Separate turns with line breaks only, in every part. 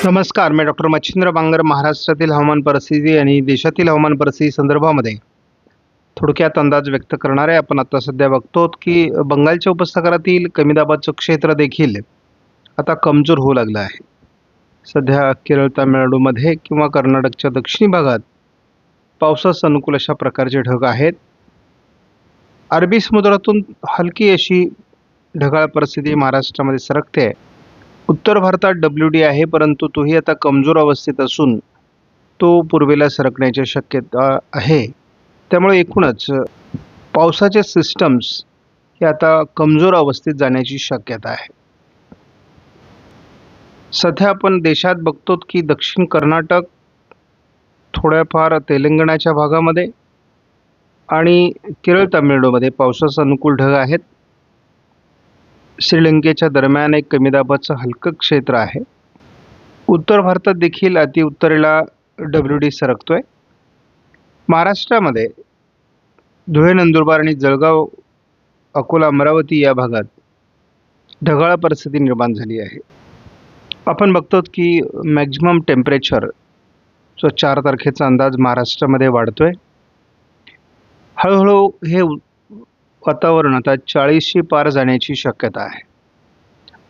नमस्कार, मी डॉक्टर मच्छिंद्र बांगर. महाराष्ट्रातील हवामान परिस्थिती आणि देशातील हवामान परिस्थिती संदर्भामध्ये थोडक्यात अंदाज व्यक्त करणार आहे. आपण आता सध्या बघतो की बंगालच्या उपसागरातील कमी दाबाचं क्षेत्र देखील आता कमजोर होऊ लागलं आहे. सध्या केरळ, तामिळनाडूमध्ये किंवा कर्नाटकच्या दक्षिणी भागात पावसास अनुकूल अशा प्रकारचे ढग आहेत. अरबी समुद्रातून हलकी अशी ढगाळ परिस्थिती महाराष्ट्रामध्ये सरकते आहे. उत्तर भारतात WD आहे, परंतु तोही आता कमजोर अवस्थेत असून तो पूर्वेला सरकण्याची शक्यता आहे. त्यामुळे एकूणच पावसाचे सिस्टम्स हे आता कमजोर अवस्थेत जाण्याची शक्यता आहे. सध्या आपण देशात बघतो की दक्षिण कर्नाटक, थोड्याफार तेलंगणाच्या भागामध्ये आणि केरळ, तामिळनाडूमध्ये पावसास अनुकूल ढग आहेत. श्रीलंकेच्या दरम्यान एक कमी दाबाचं हलकं क्षेत्र आहे. उत्तर भारतात देखील अतिउत्तरेला WD सरकतोय. महाराष्ट्रामध्ये धुळे, नंदुरबार आणि जळगाव, अकोला, अमरावती या भागात ढगाळ परिस्थिती निर्माण झाली आहे. आपण बघतो की मॅक्झिमम टेम्परेचर जो 4 तारखेचा अंदाज महाराष्ट्रामध्ये वाढतोय. हळूहळू हे वातावरण आता 40शी पार जाण्याची शक्यता आहे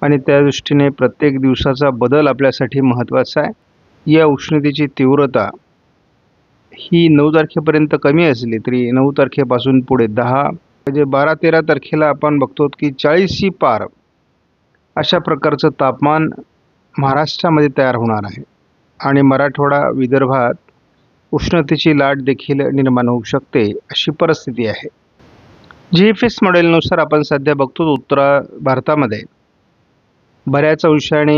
आणि त्या दृष्टीने प्रत्येक दिवसाचा बदल आपल्यासाठी महत्त्वाचा आहे. या उष्णतेची तीव्रता ही 9 तारखेपर्यंत कमी असली तरी 9 तारखेपासून पुढे 10 म्हणजे 12-13 तारखेला आपण बघतो की 40शी पार अशा प्रकारचं तापमान महाराष्ट्रामध्ये तयार होणार आहे आणि मराठवाडा, विदर्भात उष्णतेची लाट देखील निर्माण होऊ शकते अशी परिस्थिती आहे. GFS मॉडेलनुसार आपण सध्या बघतो उत्तर भारतामध्ये बऱ्याच अंशाने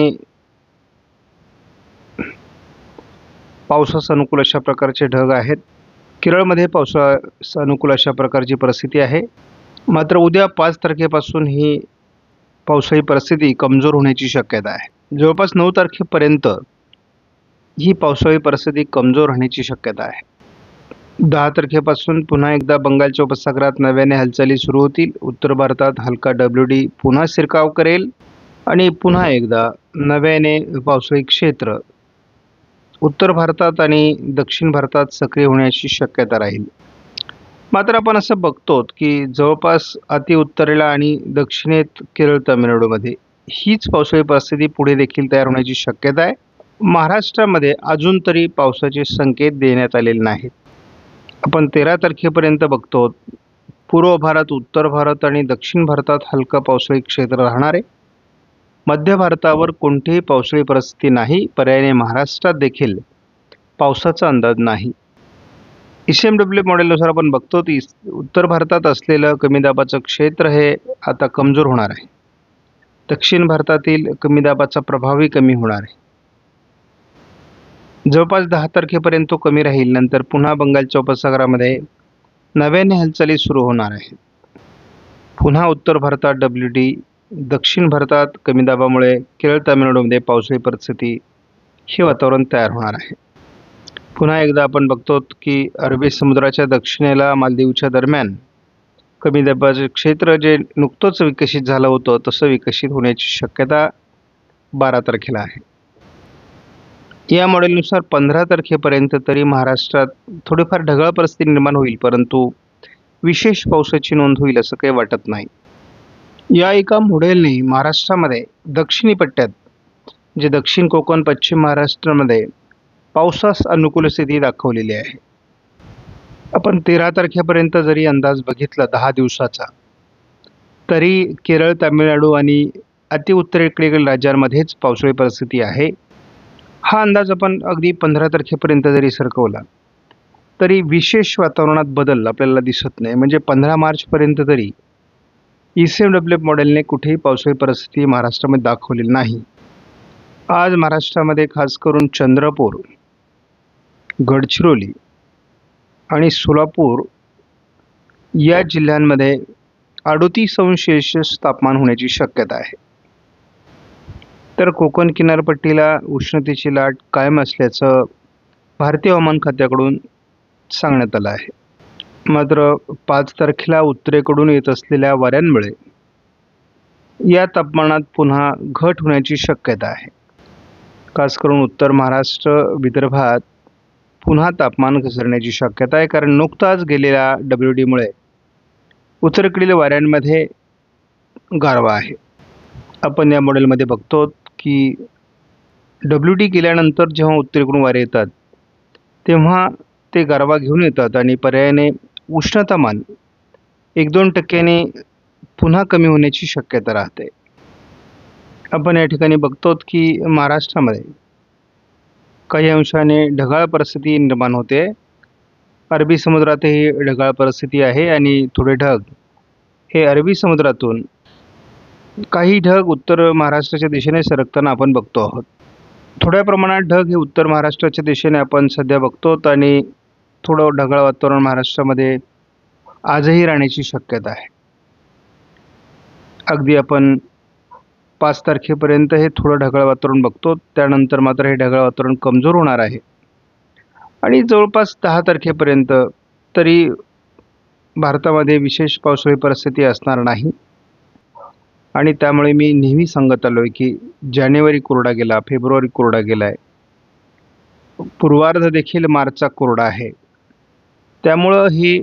पावसास अनुकूल अशा प्रकारचे ढग आहेत. केरळमध्ये पावसास अनुकूल अशा प्रकारची परिस्थिती आहे. मात्र उद्या 5 तारखेपासून ही पावसाळी परिस्थिती कमजोर होण्याची शक्यता आहे. जवळपास 9 तारखेपर्यंत ही पावसाळी परिस्थिती कमजोर होण्याची शक्यता आहे. 10 तारखेपासून पुन्हा एकदा बंगालच्या उपसागरात नव्याने हालचाली सुरू होतील. उत्तर भारतात हलका WD पुन्हा शिरकाव करेल आणि पुन्हा एकदा नव्याने पावसाळी क्षेत्र उत्तर भारतात आणि दक्षिण भारतात सक्रिय होण्याची शक्यता राहील. मात्र आपण असं बघतो की जवळपास अतिउत्तरेला आणि दक्षिणेत केरळ, तामिळनाडूमध्ये हीच पावसाळी परिस्थिती पुढे देखील तयार होण्याची शक्यता आहे. महाराष्ट्रामध्ये अजून तरी पावसाचे संकेत देण्यात आलेले नाहीत. आपण 13 तारखेपर्यंत बघतो पूर्व भारत, उत्तर भारत आणि दक्षिण भारतात हलका पावसाळी क्षेत्र राहणार आहे. मध्य भारतावर कोणतीही पावसाळी परिस्थिती नाही. पर्यायाने महाराष्ट्रात देखील पावसाचा अंदाज नाही. ECMW मॉडेलनुसार आपण बघतो की उत्तर भारतात असलेलं कमी दाबाचं क्षेत्र हे आता कमजोर होणार आहे. दक्षिण भारतातील कमी दाबाचा प्रभावही कमी होणार आहे. जवळपास 10 तारखेपर्यंत तो कमी राहील. नंतर पुन्हा बंगालच्या उपसागरामध्ये नव्याने हालचाली सुरू होणार आहेत. पुन्हा उत्तर भारतात WD, दक्षिण भारतात कमी दाबामुळे केरळ, तामिळनाडूमध्ये पावसाळी परिस्थिती हे वातावरण तयार होणार आहे. पुन्हा एकदा आपण बघतो की अरबी समुद्राच्या दक्षिणेला मालदीवच्या दरम्यान कमी दाबाचे क्षेत्र जे नुकतंच विकसित झालं होतं तसं विकसित होण्याची शक्यता 12 तारखेला आहे. या मॉडेलनुसार 15 तारखेपर्यंत तरी महाराष्ट्रात थोडीफार ढगाळ परिस्थिती निर्माण होईल, परंतु विशेष पावसाची नोंद होईल असं काही वाटत नाही. या एका मॉडेलने महाराष्ट्रामध्ये दक्षिणी पट्ट्यात जे दक्षिण कोकण, पश्चिम महाराष्ट्रामध्ये पावसास अनुकूल स्थिती दाखवलेली आहे. आपण 13 तारखेपर्यंत जरी अंदाज बघितला 10 दिवसाचा, तरी केरळ, तामिळनाडू आणि अतिउत्तरेकडील राज्यांमध्येच पावसाळी परिस्थिती आहे. हा अंदाज आपण अगदी 15 तारखेपर्यंत जरी सरकवला तरी विशेष वातावरणात बदल आपल्याला दिसत नाही. म्हणजे 15 मार्चपर्यंत तरी ECMW मॉडेलने कुठेही पावसाळी परिस्थिती महाराष्ट्रामध्ये दाखवलेली नाही. आज महाराष्ट्रामध्ये खास करून चंद्रपूर, गडचिरोली आणि सोलापूर या जिल्ह्यांमध्ये 38° तापमान होण्याची शक्यता आहे. तर कोकण किनारपट्टीला उष्णतेची लाट कायम असल्याचं भारतीय हवामान खात्याकडून सांगण्यात आलं आहे. मात्र 5 तारखेला उत्तरेकडून येत असलेल्या वाऱ्यांमुळे या तापमानात पुन्हा घट होण्याची शक्यता आहे. खास करून उत्तर महाराष्ट्र, विदर्भात पुन्हा तापमान घसरण्याची शक्यता आहे, कारण नुकताच गेलेल्या WDमुळे उत्तरेकडील वाऱ्यांमध्ये गारवा आहे. आपण या मॉडेलमध्ये बघतो की WD गेल्यानंतर जेव्हा उत्तरेकडून वारे येतात तेव्हा ते गारवा घेऊन येतात आणि पर्यायाने उष्णतामान 1-2% पुन्हा कमी होण्याची शक्यता राहते. आपण या ठिकाणी बघतो की महाराष्ट्रामध्ये काही अंशाने ढगाळ परिस्थिती निर्माण होते. अरबी समुद्रातही ढगाळ परिस्थिती आहे आणि थोडे ढग हे अरबी समुद्रातून काही ढग उत्तर महाराष्ट्राच्या दिशेने सरकताना आपण बघतो आहोत. थोड्या प्रमाणात ढग हे उत्तर महाराष्ट्राच्या दिशेने आपण सध्या बघतो आणि थोडं ढगाळ वातावरण महाराष्ट्रामध्ये आजही राहण्याची शक्यता आहे. अगदी आपण 5 तारखेपर्यंत हे थोडं ढगाळ वातावरण बघतो. त्यानंतर मात्र हे ढगाळ वातावरण कमजोर होणार आहे आणि जवळपास 10 तारखेपर्यंत तरी भारतामध्ये विशेष पावसाळी परिस्थिती असणार नाही. आणि त्यामुळे मी नेहमी सांगत आलो आहे की जानेवारी कोरडा गेला, फेब्रुवारी कोरडा गेला आहे, पूर्वार्ध देखील मार्चचा कोरडा आहे. त्यामुळं हे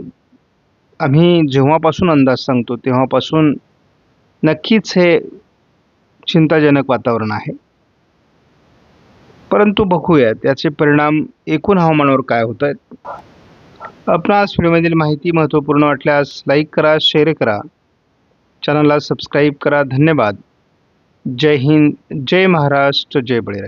आम्ही जेव्हापासून अंदाज सांगतो तेव्हापासून नक्कीच हे चिंताजनक वातावरण आहे. परंतु बघूया त्याचे परिणाम एकूण हवामानावर काय होत आहेत. आपणास व्हिडिओमधील माहिती महत्त्वपूर्ण वाटल्यास लाईक करा, शेअर करा, चॅनलला सबस्क्राईब करा. धन्यवाद. जय हिंद, जय महाराष्ट्र, जय बळीराजा.